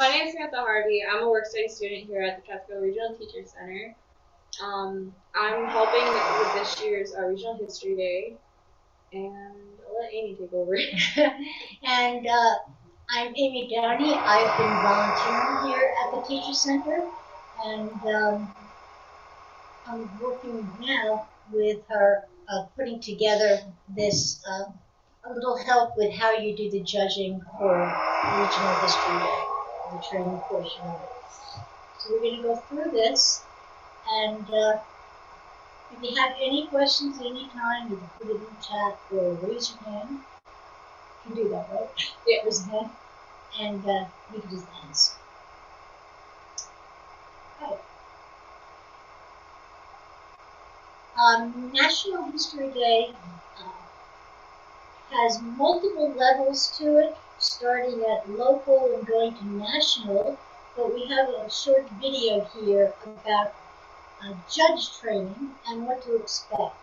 my name is Samantha Harvey. I'm a work study student here at the Catskill Regional Teacher Center. I'm helping with this year's Regional History Day, and I'll let Amy take over. And I'm Amy Downey. I've been volunteering here at the Teacher Center, and I'm working now with her putting together this a little help with how you do the judging for Regional History Day, the training portion of it. So we're going to go through this, and if you have any questions anytime, you can put it in the chat or raise your hand. You can do that, right? Yeah. Raise your hand, and you can just ask. Okay. National History Day has multiple levels to it, starting at local and going to national, but we have a short video here about judge training and what to expect.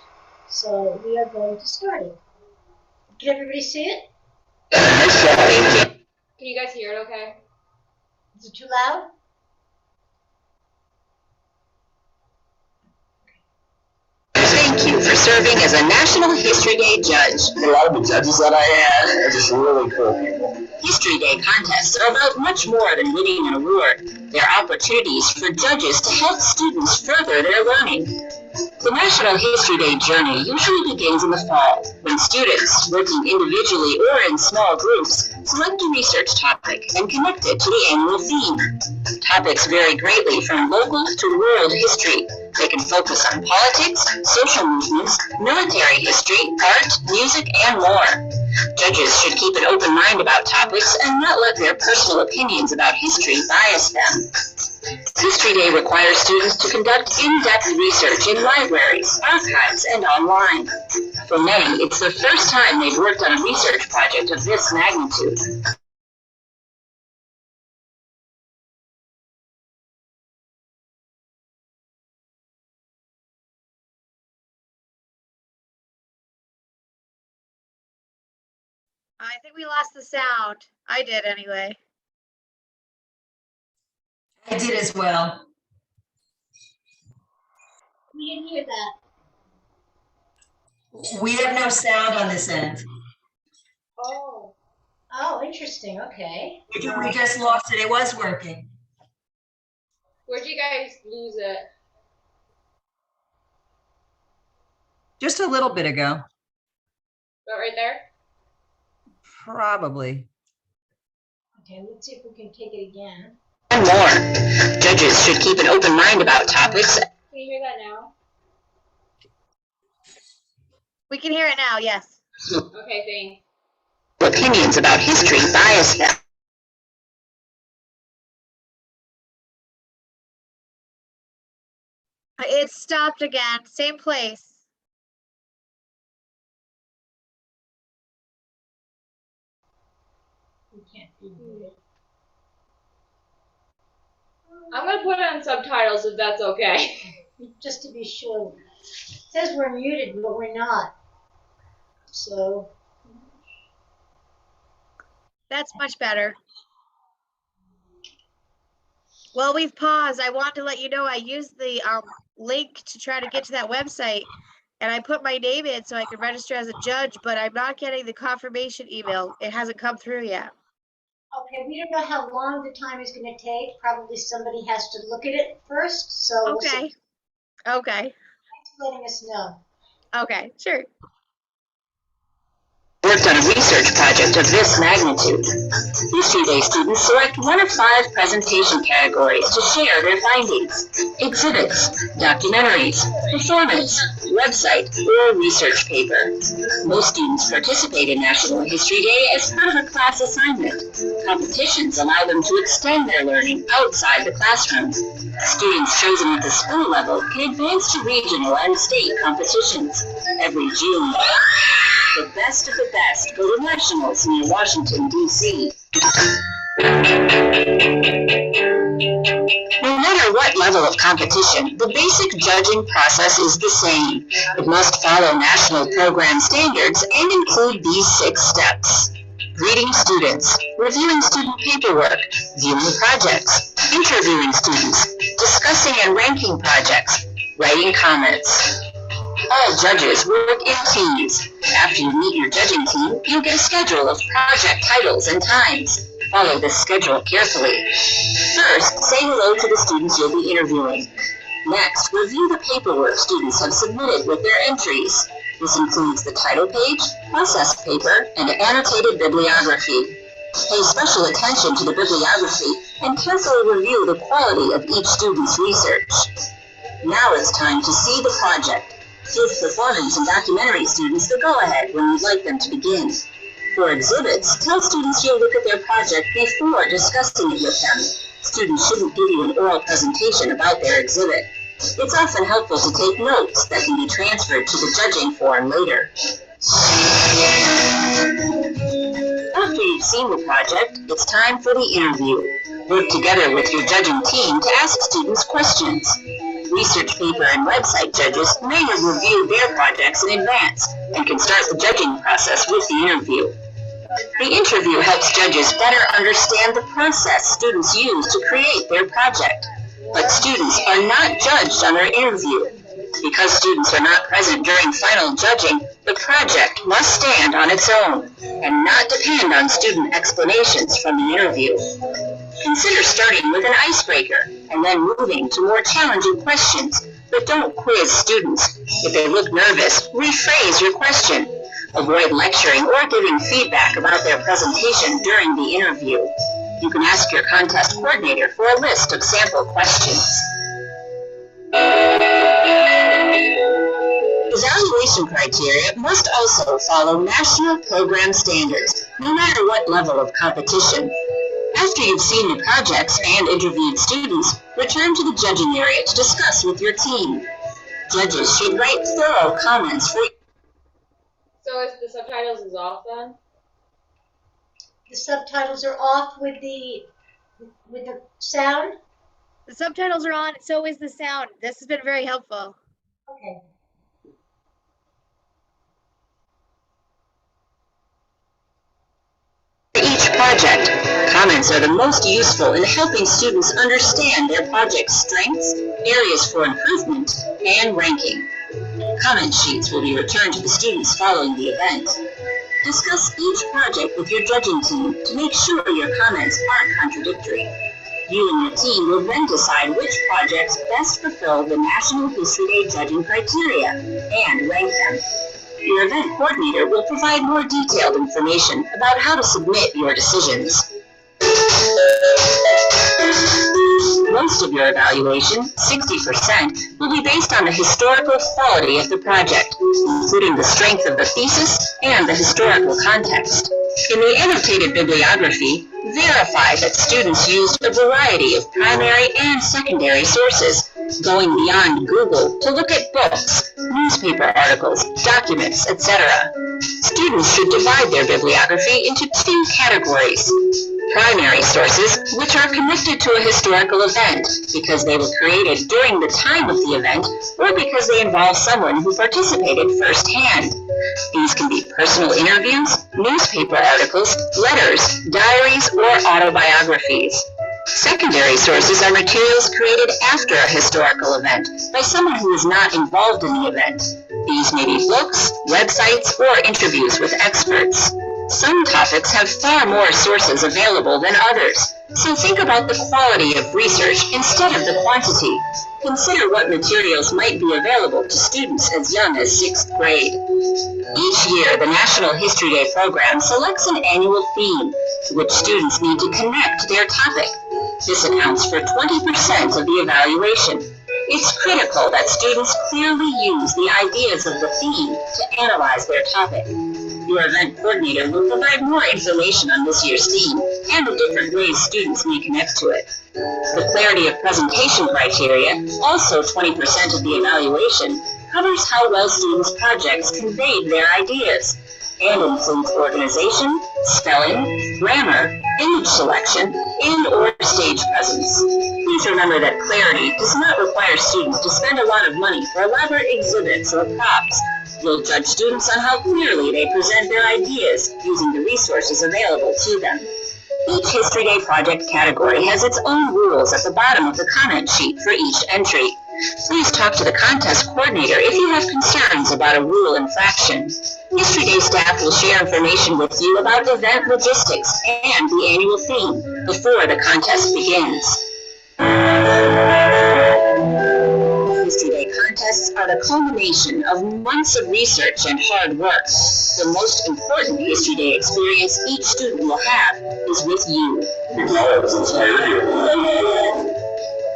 So we are going to start it. Can everybody see it? Can you guys hear it okay? Is it too loud? Thank you for serving as a National History Day judge. A lot of the judges that I had are just really cool people. History Day contests are about much more than winning an award. They're opportunities for judges to help students further their learning. The National History Day journey usually begins in the fall, when students, working individually or in small groups, select a research topic and connect it to the annual theme. Topics vary greatly from local to world history. They can focus on politics, social movements, military history, art, music, and more. Judges should keep an open mind about topics and not let their personal opinions about history bias them. History Day requires students to conduct in-depth research in libraries, archives, and online. For many, it's the first time they've worked on a research project of this magnitude. I think we lost the sound. I did anyway. I did as well. We didn't hear that. We have no sound on this end. Oh. Oh, interesting. Okay. We just lost it. It was working. Where'd you guys lose it? Just a little bit ago. About right there? Probably. Okay, let's see if we can take it again. And more. Judges should keep an open mind about topics. Can you hear that now? We can hear it now, yes. Okay, thanks. Opinions about history bias them. It stopped again. Same place. We can't hear it. I'm going to put on subtitles if that's okay. Just to be sure. It says we're muted, but we're not. So. That's much better. Well, we've paused. I want to let you know I used the link to try to get to that website, and I put my name in so I could register as a judge, but I'm not getting the confirmation email. It hasn't come through yet. Okay, we don't know how long the time is going to take. Probably somebody has to look at it first. So Okay. Okay. Thanks for letting us know. Okay, sure. Worked on a research project of this magnitude. History Day students select one of 5 presentation categories to share their findings: exhibits, documentaries, performance, website, or research paper. Most students participate in National History Day as part of a class assignment. Competitions allow them to extend their learning outside the classroom. Students chosen at the school level can advance to regional and state competitions. Every June, the best of the best go to nationals near Washington, D.C. No matter what level of competition, the basic judging process is the same. It must follow national program standards and include these 6 steps. greeting students, reviewing student paperwork, viewing projects, interviewing students, discussing and ranking projects, writing comments. All judges work in teams. After you meet your judging team, you'll get a schedule of project titles and times. Follow this schedule carefully. First, say hello to the students you'll be interviewing. Next, review the paperwork students have submitted with their entries. This includes the title page, process paper, and annotated bibliography. Pay special attention to the bibliography and carefully review the quality of each student's research. Now it's time to see the project. Give performance and documentary students the go-ahead when you'd like them to begin. For exhibits, tell students you'll look at their project before discussing it with them. Students shouldn't give you an oral presentation about their exhibit. It's often helpful to take notes that can be transferred to the judging form later. After you've seen the project, it's time for the interview. Work together with your judging team to ask students questions. Research paper and website judges may have reviewed their projects in advance and can start the judging process with the interview. The interview helps judges better understand the process students use to create their project. But students are not judged on their interview. Because students are not present during final judging, the project must stand on its own and not depend on student explanations from the interview. Consider starting with an icebreaker and then moving to more challenging questions, but don't quiz students. If they look nervous, rephrase your question. Avoid lecturing or giving feedback about their presentation during the interview. You can ask your contest coordinator for a list of sample questions. Evaluation criteria must also follow national program standards, no matter what level of competition. After you've seen the projects and interviewed students, return to the judging area to discuss with your team. Judges should write thorough comments for. So if the subtitles is off then? The subtitles are off with the sound? The subtitles are on, so is the sound. This has been very helpful. Okay. For each project, comments are the most useful in helping students understand their project's strengths, areas for improvement, and ranking. Comment sheets will be returned to the students following the event. Discuss each project with your judging team to make sure your comments aren't contradictory. You and your team will then decide which projects best fulfill the National History Day judging criteria and rank them. Your event coordinator will provide more detailed information about how to submit your decisions. Most of your evaluation, 60%, will be based on the historical quality of the project, including the strength of the thesis and the historical context. In the annotated bibliography, verify that students used a variety of primary and secondary sources, going beyond Google to look at books, newspaper articles, documents, etc. Students should divide their bibliography into two categories. Primary sources, which are connected to a historical event because they were created during the time of the event or because they involve someone who participated firsthand. These can be personal interviews, newspaper articles, letters, diaries, or autobiographies. Secondary sources are materials created after a historical event by someone who is not involved in the event. These may be books, websites, or interviews with experts. Some topics have far more sources available than others, so think about the quality of research instead of the quantity. Consider what materials might be available to students as young as 6th grade. Each year, the National History Day program selects an annual theme to which students need to connect their topic. This accounts for 20% of the evaluation. It's critical that students clearly use the ideas of the theme to analyze their topic. Your event coordinator will provide more information on this year's theme and the different ways students may connect to it. The clarity of presentation criteria, also 20% of the evaluation, covers how well students' projects conveyed their ideas and includes organization, spelling, grammar, image selection, and/or stage presence. Please remember that clarity does not require students to spend a lot of money for elaborate exhibits or props. You'll judge students on how clearly they present their ideas using the resources available to them. Each History Day project category has its own rules at the bottom of the comment sheet for each entry. Please talk to the contest coordinator if you have concerns about a rule infraction. History Day staff will share information with you about event logistics and the annual theme before the contest begins. History Day contests are the culmination of months of research and hard work. The most important History Day experience each student will have is with you.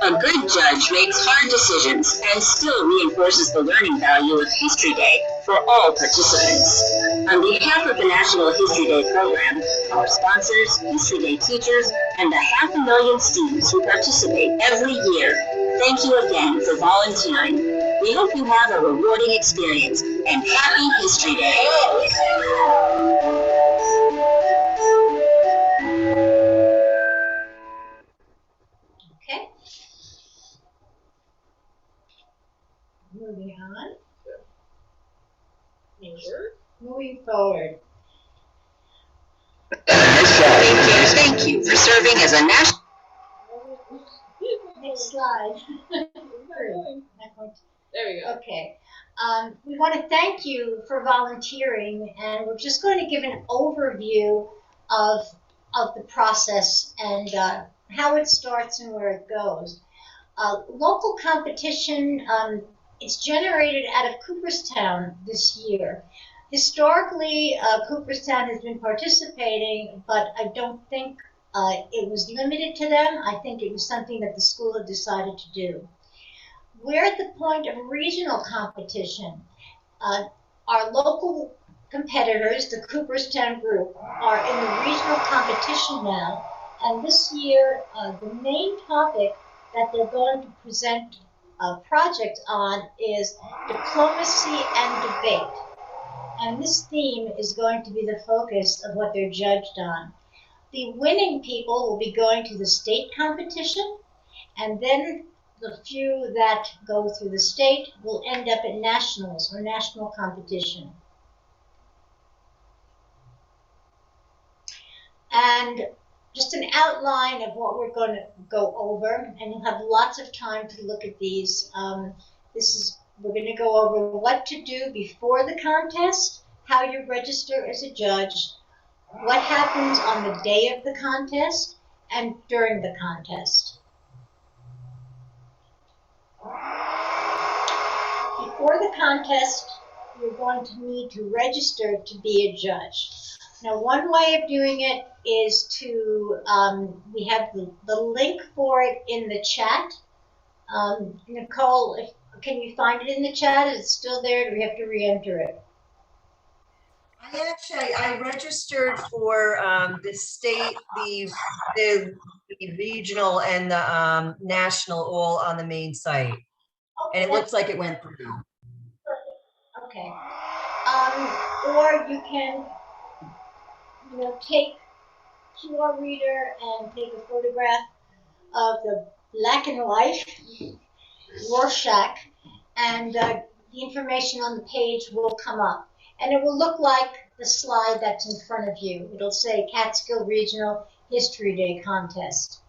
A good judge makes hard decisions and still reinforces the learning value of History Day for all participants. On behalf of the National History Day program, our sponsors, History Day teachers, and the 500,000 students who participate every year, thank you again for volunteering. We hope you have a rewarding experience and happy History Day. Okay. Moving on. Moving forward. Thank you for serving as a national. Next slide. There we go. Okay. We want to thank you for volunteering, and we're just going to give an overview of the process and how it starts and where it goes. Local competition, it's generated out of Cooperstown this year. Historically, Cooperstown has been participating, but I don't think it was limited to them. I think it was something that the school had decided to do. We're at the point of regional competition. Our local competitors, the Cooperstown group, are in the regional competition now. And this year, the main topic that they're going to present a project on is diplomacy and debate. And this theme is going to be the focus of what they're judged on. The winning people will be going to the state competition, and then the few that go through the state will end up at nationals or national competition. And just an outline of what we're going to go over, and you'll have lots of time to look at these. We're going to go over what to do before the contest, how you register as a judge, what happens on the day of the contest, and during the contest. Before the contest, you're going to need to register to be a judge. Now, one way of doing it is to, we have the link for it in the chat. Nicole, can you find it in the chat? Is it still there? Do we have to re-enter it? I registered for the state, the regional, and the national all on the main site. And it looks like it went through. Okay. Or you can, take QR reader and take a photograph of the black and white Rorschach, and the information on the page will come up. And it will look like the slide that's in front of you. It'll say Catskill Regional History Day Contest.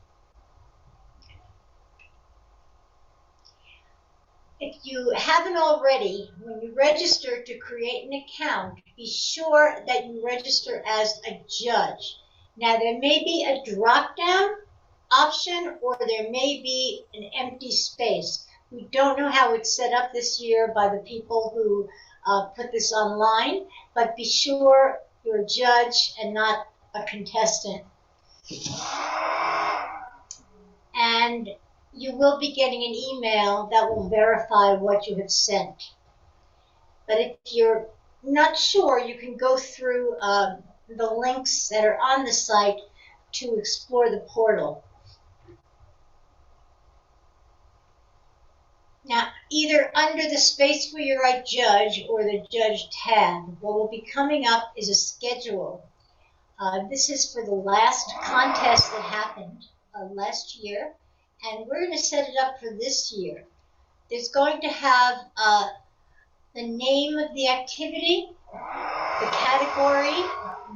If you haven't already, when you register to create an account, be sure that you register as a judge. Now, there may be a drop-down option, or there may be an empty space. We don't know how it's set up this year by the people who put this online, but be sure you're a judge and not a contestant. And you will be getting an email that will verify what you have sent. But if you're not sure, you can go through the links that are on the site to explore the portal. Now, either under the space where you write judge or the judge tab, what will be coming up is a schedule. This is for the last contest that happened last year, and we're going to set it up for this year. There's going to have the name of the activity, the category,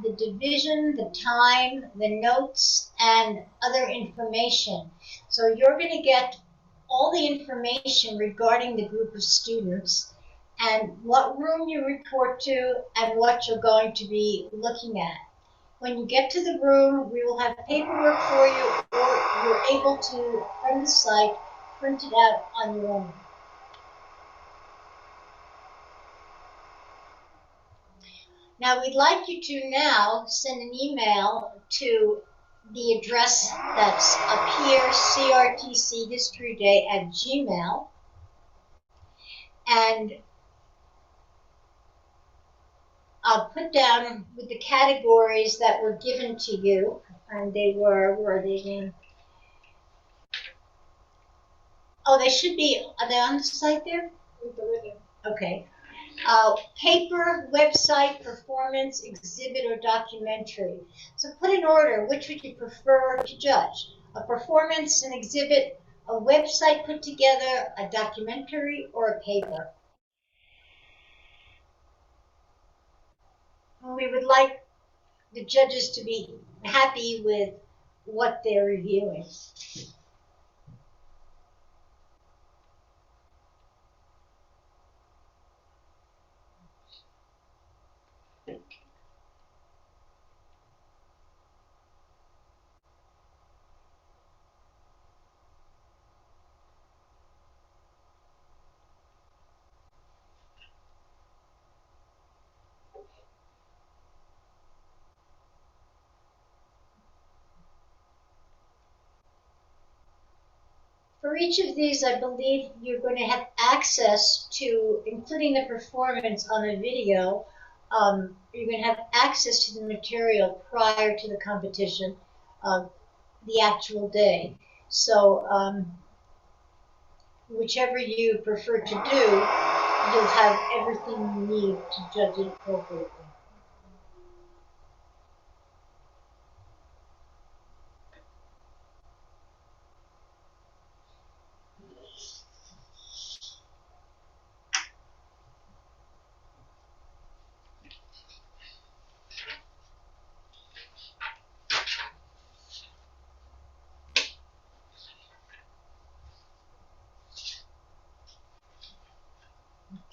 the division, the time, the notes, and other information. So you're going to get all the information regarding the group of students and what room you report to and what you're going to be looking at. When you get to the room, we will have paperwork for you, or you're able to, from the site, print it out on your own. Now, we'd like you to now send an email to the address that's up here, crtchistoryday@gmail. And I'll put down with the categories that were given to you. And they were, where are they again? Oh, they should be, are they on the site there? Okay. Paper, website, performance, exhibit, or documentary. So put in order, which would you prefer to judge? A performance, an exhibit, a website put together, a documentary, or a paper? We would like the judges to be happy with what they're reviewing. For each of these, I believe you're going to have access to, including the performance on a video, you're going to have access to the material prior to the competition, the actual day. So whichever you prefer to do, you'll have everything you need to judge it appropriately.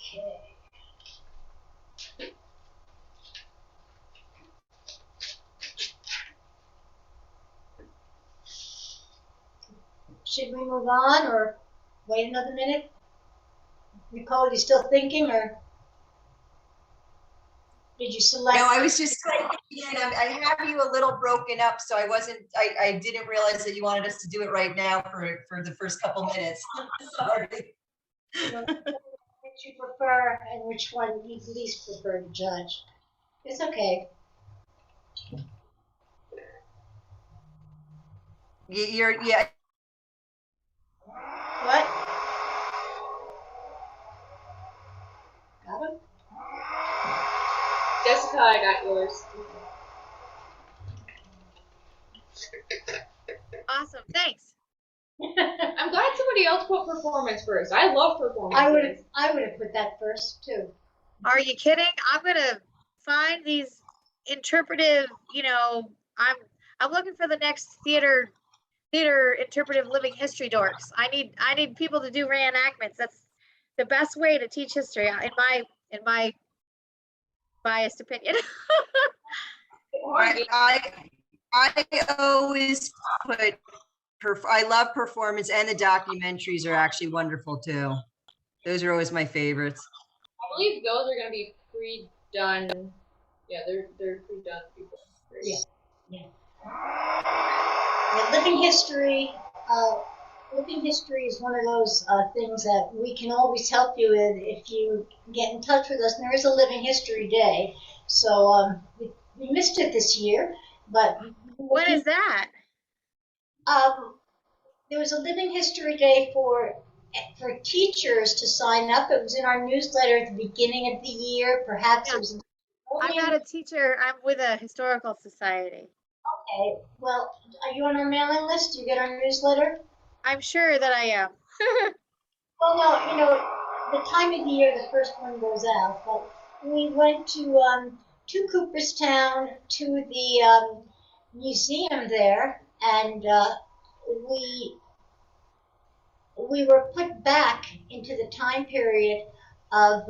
Okay. Should we move on or wait another minute? Nicole, you still thinking, or did you select? No, I was just typing in. I have you a little broken up, so I didn't realize that you wanted us to do it right now for the first couple minutes. Sorry. Which you prefer and which one you least prefer to judge. It's okay. Yeah. What? Got him? Jessica, I got yours. Awesome, thanks. I'm glad somebody else put performance first. I love performance. I would have put that first too. Are you kidding? I'm gonna find these interpretive, I'm looking for the next theater interpretive living history dorks. I need people to do reenactments. That's the best way to teach history, in my biased opinion. I always put, I love performance, and the documentaries are actually wonderful too. Those are always my favorites. I believe those are going to be pre-done. Yeah, they're pre-done before. Yeah. Living history. Living history is one of those things that we can always help you with if you get in touch with us. And there is a Living History Day, so we missed it this year, but What is that? There was a Living History Day for teachers to sign up. It was in our newsletter at the beginning of the year. Perhaps it was. I'm not a teacher. I'm with a historical society. Okay. Well, are you on our mailing list? Do you get our newsletter? I'm sure that I am. Well, no. the time of the year the first one goes out, but we went to Cooperstown, to the museum there, and we were put back into the time period of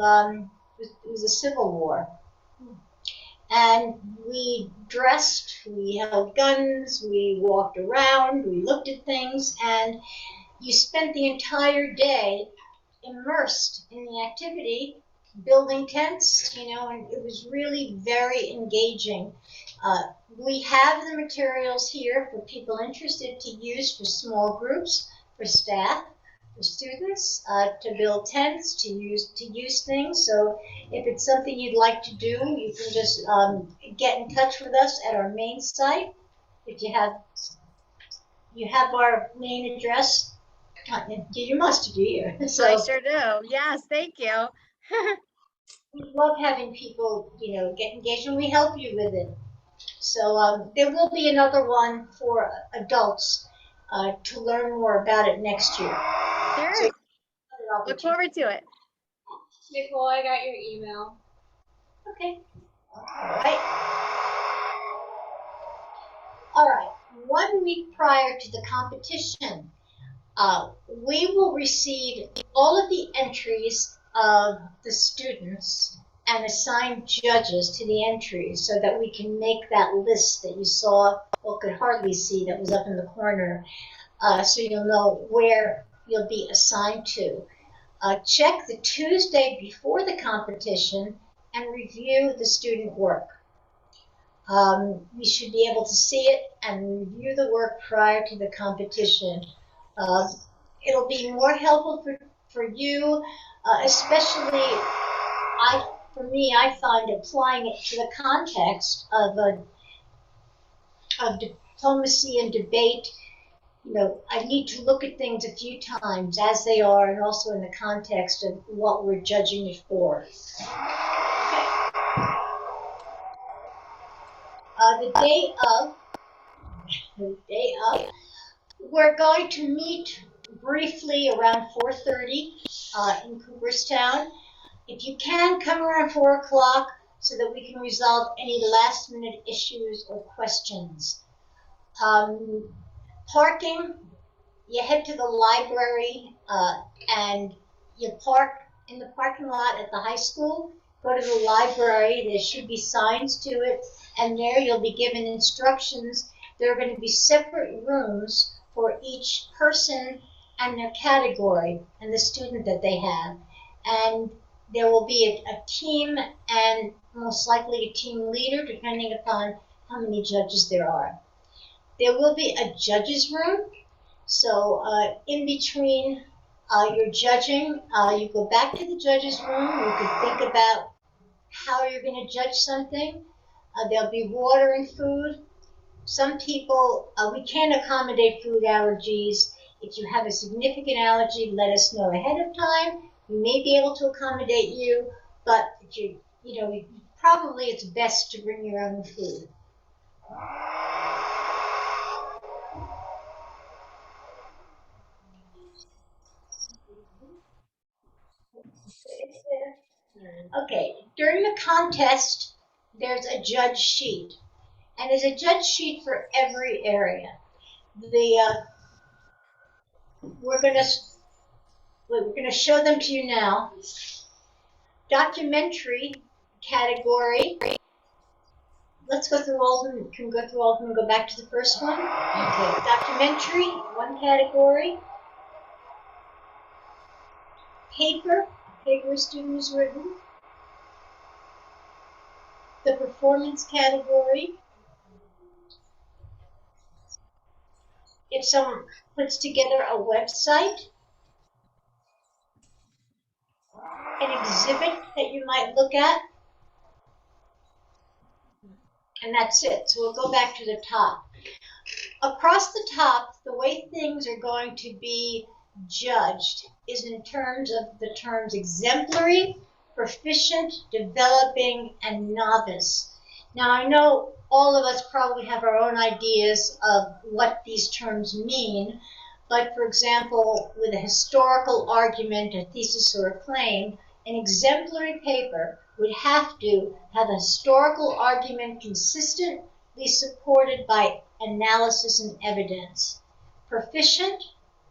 it was a Civil War, and we dressed, we held guns, we walked around, we looked at things, and you spent the entire day immersed in the activity, building tents, and it was really very engaging. We have the materials here for people interested to use for small groups, for staff, for students, to build tents, to use things. So if it's something you'd like to do, you can just get in touch with us at our main site. If you have our main address. You must, do you? So I sure do. Yes, thank you. we love having people, get engaged, and we help you with it. So there will be another one for adults to learn more about it next year. Sure. So, Look forward to it. Nicole, I got your email. Okay. All right. 1 week prior to the competition, we will receive all of the entries of the students and assign judges to the entries so that we can make that list that you saw, or could hardly see, that was up in the corner, so you'll know where you'll be assigned to. Check the Tuesday before the competition and review the student work. We should be able to see it and review the work prior to the competition. It'll be more helpful for you, especially for me, I find applying it to the context of diplomacy and debate. I need to look at things a few times as they are, and also in the context of what we're judging it for. Okay. The day of, we're going to meet briefly around 4:30 in Cooperstown. If you can, come around 4 o'clock so that we can resolve any last minute issues or questions. Parking, you head to the library and you park in the parking lot at the high school. Go to the library, there should be signs to it, and there you'll be given instructions. There are going to be separate rooms for each person and their category and the student that they have. And there will be a team, and most likely a team leader, depending upon how many judges there are. There will be a judge's room. So in between your judging, you go back to the judge's room. You could think about how you're going to judge something. There'll be water and food. Some people, we can accommodate food allergies. If you have a significant allergy, let us know ahead of time. We may be able to accommodate you, but if probably it's best to bring your own food. Okay, during the contest, there's a judge sheet, and there's a judge sheet for every area. We're gonna show them to you now. Documentary category. Let's go through all of them. Can we go through all of them and go back to the first one? Okay, documentary, one category. Paper a student has written. The performance category. If someone puts together a website, an exhibit that you might look at, and that's it. So we'll go back to the top. Across the top, the way things are going to be judged is in terms of the terms exemplary, proficient, developing, and novice. Now, I know all of us probably have our own ideas of what these terms mean, But for example, with a historical argument, a thesis, or a claim, an exemplary paper would have to have a historical argument consistently supported by analysis and evidence. Proficient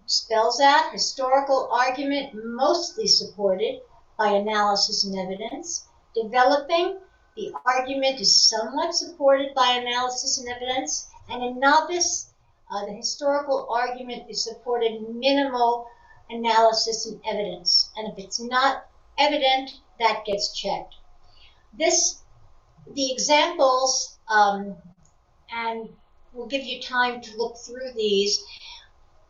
spells out historical argument mostly supported by analysis and evidence. Developing, the argument is somewhat supported by analysis and evidence. And a novice, the historical argument is supported minimal analysis and evidence. And if it's not evident, that gets checked. The examples, and we'll give you time to look through these.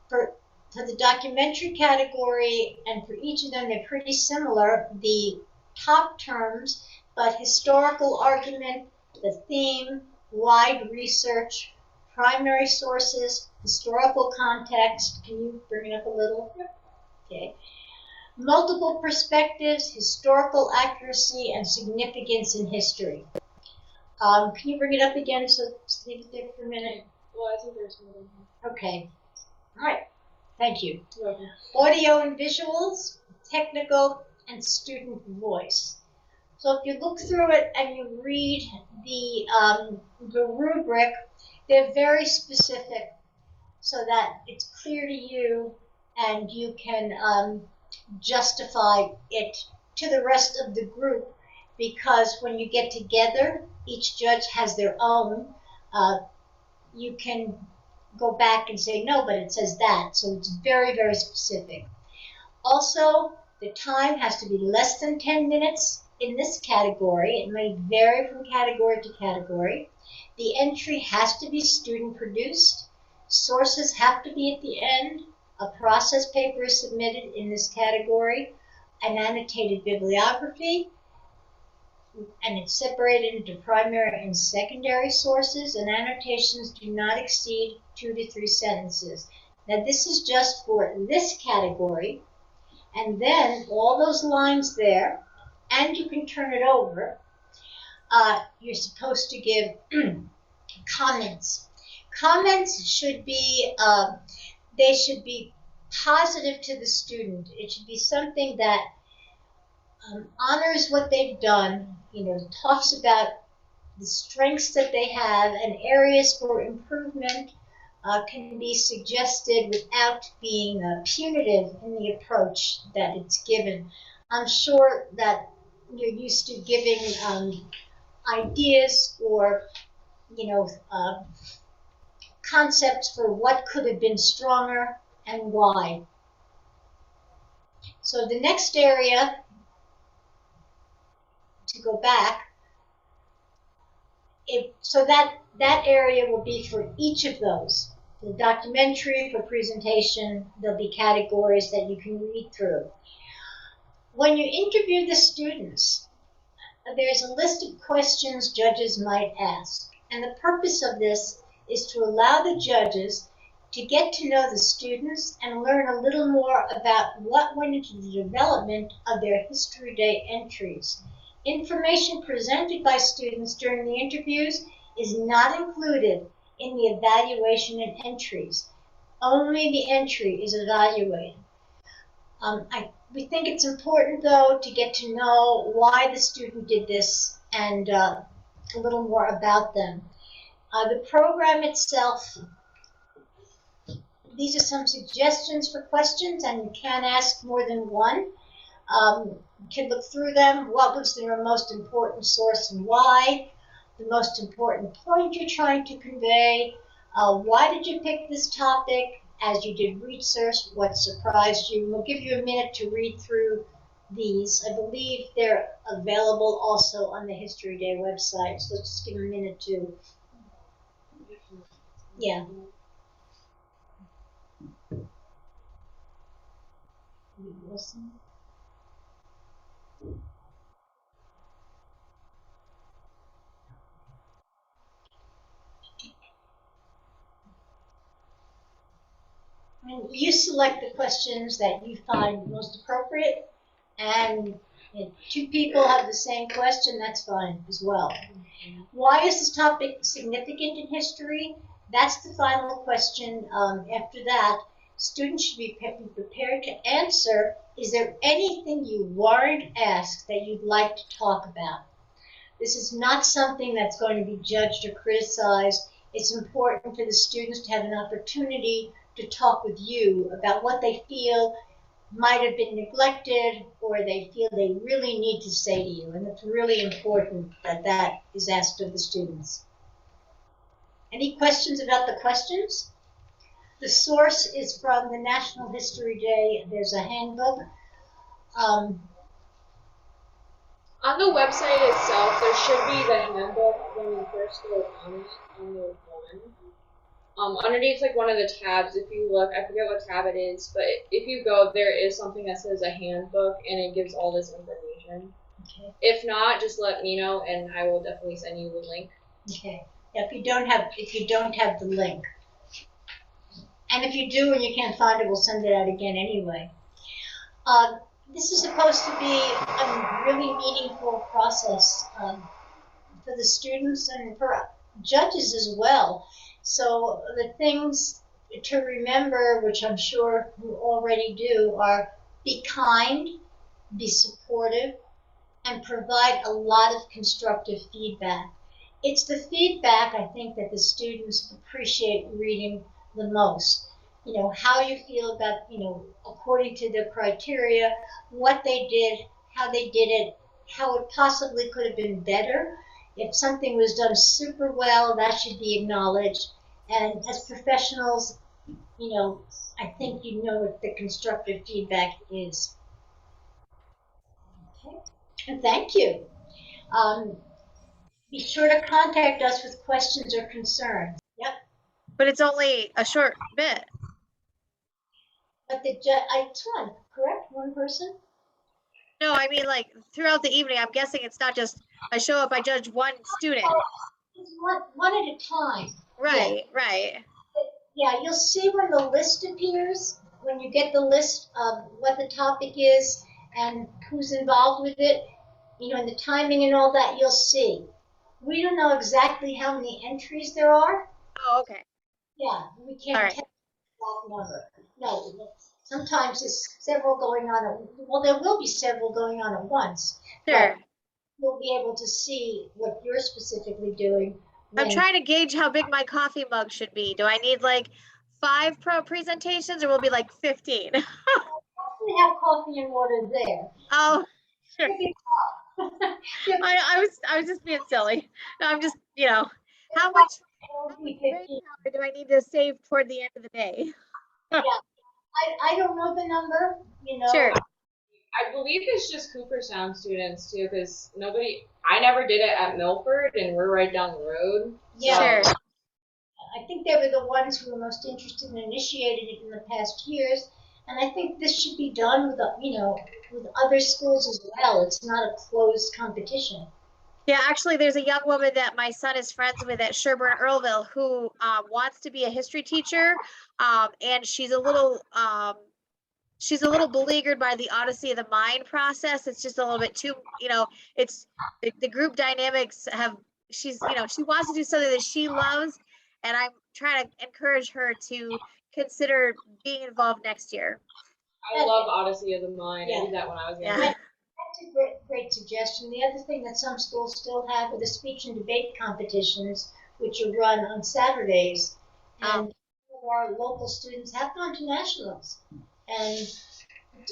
For the documentary category, and for each of them, they're pretty similar. The top terms, but historical argument, the theme, wide research, primary sources, historical context. Can you bring it up a little? Okay. Multiple perspectives, historical accuracy, and significance in history. Can you bring it up again? So leave it there for a minute. Well, I think there's more than that. Okay. All right. Thank you. Okay. Audio and visuals, technical, and student voice. So if you look through it and you read the rubric, they're very specific so that it's clear to you and you can justify it to the rest of the group, because when you get together, each judge has their own. You can go back and say, no, but it says that. So it's very, very specific. Also, the time has to be less than 10 minutes in this category. It may vary from category to category. The entry has to be student produced. Sources have to be at the end. A process paper is submitted in this category. An annotated bibliography, and it's separated into primary and secondary sources, and annotations do not exceed 2 to 3 sentences. Now this is just for this category, and then all those lines there, and you can turn it over. You're supposed to give comments. Comments should be, they should be positive to the student. It should be something that honors what they've done, talks about the strengths that they have, and areas for improvement can be suggested without being punitive in the approach that it's given. I'm sure that you're used to giving ideas or, concepts for what could have been stronger and why. So the next area, to go back, so that area will be for each of those. The documentary, for presentation, there'll be categories that you can read through. When you interview the students, there's a list of questions judges might ask. And the purpose of this is to allow the judges to get to know the students and learn a little more about what went into the development of their History Day entries. Information presented by students during the interviews is not included in the evaluation and entries. Only the entry is evaluated. We think it's important, though, to get to know why the student did this and a little more about them. The program itself, these are some suggestions for questions, and you can ask more than one. You can look through them. What was their most important source and why? The most important point you're trying to convey. Why did you pick this topic? As you did research, what surprised you? We'll give you a minute to read through these. I believe they're available also on the History Day website, so let's just give a minute to, yeah. Listen. And you select the questions that you find most appropriate, and if 2 people have the same question, that's fine as well. Why is this topic significant in history? That's the final question after that. students should be prepared to answer, is there anything you weren't asked that you'd like to talk about? This is not something that's going to be judged or criticized. It's important for the students to have an opportunity to talk with you about what they feel might have been neglected or they feel they really need to say to you. And it's really important that that is asked of the students. Any questions about the questions? The source is from the National History Day. There's a handbook. On the website itself, there should be the handbook when you first go on it, on the one. Underneath, like, one of the tabs, if you look, I forget what tab it is, but if you go, there is something that says a handbook, and it gives all this information. Okay. If not, just let me know, and I will definitely send you the link. Okay. If you don't have the link, and if you do and you can't find it, we'll send it out again anyway. This is supposed to be a really meaningful process for the students and for judges as well. So the things to remember, which I'm sure you already do, are be kind, be supportive, and provide a lot of constructive feedback. It's the feedback, I think, that the students appreciate reading the most. You know, how you feel about, according to the criteria, what they did, how they did it, how it possibly could have been better. If something was done super well, that should be acknowledged. And as professionals, I think you know what the constructive feedback is. Okay. And thank you. Be sure to contact us with questions or concerns. Yep. But it's only a short bit. But it's one, correct? One person? No, I mean, like, throughout the evening, I'm guessing it's not just I show up, I judge one student. It's one at a time. Right, right. Yeah, you'll see when the list appears, when you get the list of what the topic is and who's involved with it, and the timing and all that, you'll see. We don't know exactly how many entries there are. Oh, okay. Yeah, we can't tell that number. No, sometimes there's several going on. Well, there will be several going on at once. Sure. But you'll be able to see what you're specifically doing. I'm trying to gauge how big my coffee mug should be. Do I need like 5 presentations or will it be like 15? We have coffee and water there. Oh, sure. I was just being silly. I'm just, how much brain power do I need to save toward the end of the day? Yeah, I don't know the number, Sure. I believe it's just Cooperstown students too, because I never did it at Milford, and we're right down the road. Yeah. Sure. I think they were the ones who were most interested and initiated it in the past years, and I think this should be done with other schools as well. It's not a closed competition. Yeah, actually, there's a young woman that my son is friends with at Sherburne Earlville who wants to be a history teacher, and she's a little beleaguered by the Odyssey of the Mind process. It's just a little bit too, it's the group dynamics she wants to do something that she loves, and I'm trying to encourage her to consider being involved next year. I love Odyssey of the Mind. Yeah. I did that when I was younger. Yeah. That's a great suggestion. The other thing that some schools still have are the speech and debate competitions, which are run on Saturdays. And some of our local students have gone to nationals. And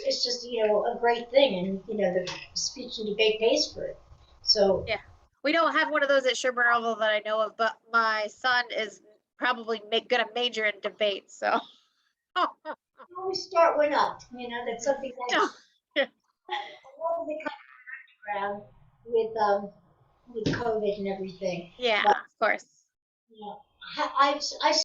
it's just, a great thing. And, the speech and debate pays for it. So yeah, we don't have one of those at Sherburne Earlville that I know of, but my son is probably going to major in debate. So always start one up. That's something that around with COVID and everything. Yeah, of course. I